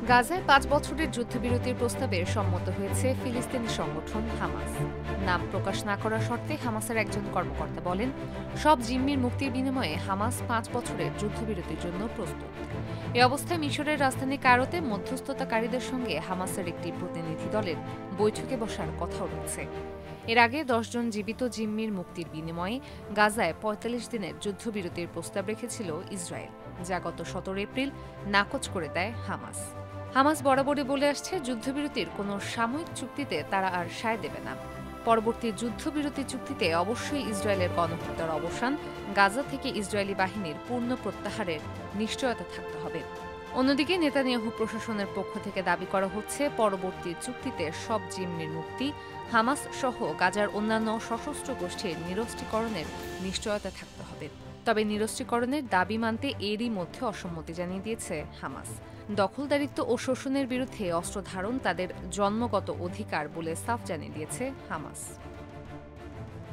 গাজায় ৫ বছরের যুদ্ধবিরতির প্রস্তাবে সম্মত হয়েছে ফিলিস্তিনি সংগঠন হামাস। নাম প্রকাশ না করার শর্তে হামাসের একজন কর্মকর্তা বলেন, সব জিম্মির মুক্তির বিনিময়ে হামাস ৫ বছরের যুদ্ধবিরতির জন্য প্রস্তুত। এ অবস্থায় মিশরের রাজধানী কায়রোতে মধ্যস্থতাকারীদের সঙ্গে হামাসের একটি প্রতিনিধি দলের বৈঠকে বসার কথাও রয়েছে। এর আগে ১০ জন জীবিত জিম্মির মুক্তির বিনিময়ে গাজায় ৪৫ দিনের যুদ্ধবিরতির প্রস্তাব রেখেছিল ইসরায়েল, যা গত ১৭ এপ্রিল নাকচ করে দেয় হামাস। হামাস বরাবরই বলে আসছে, যুদ্ধবিরতির কোনো সাময়িক চুক্তিতে তারা আর সায় দেবে না। পরবর্তী যুদ্ধবিরতি চুক্তিতে অবশ্যই ইসরায়েলের গণহত্যার অবসান, গাজা থেকে ইসরায়েলি বাহিনীর পূর্ণ প্রত্যাহারের নিশ্চয়তা থাকতে হবে। অন্যদিকে নেতানিয়াহু প্রশাসনের পক্ষ থেকে দাবি করা হচ্ছে, পরবর্তী চুক্তিতে সব জিম্মির মুক্তি, হামাস সহ গাজার অন্যান্য সশস্ত্র গোষ্ঠীর নিরস্ত্রীকরণের নিশ্চয়তা থাকতে হবে। তবে নিরস্ত্রীকরণের দাবি মানতে এরই মধ্যে অসম্মতি জানিয়ে দিয়েছে হামাস। দখলদারিত্ব ও শোষণের বিরুদ্ধে অস্ত্র ধারণ তাদের জন্মগত অধিকার বলে সাফ জানিয়ে দিয়েছে হামাস।